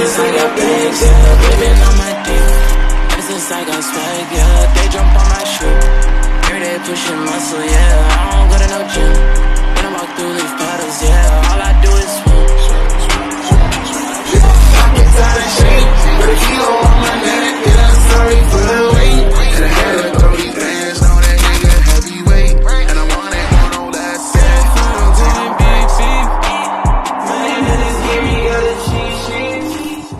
since I got bags, yeah. Living on my dick. Ever since I got swag, yeah. They jump on my shoe. Here they pushing muscle, yeah.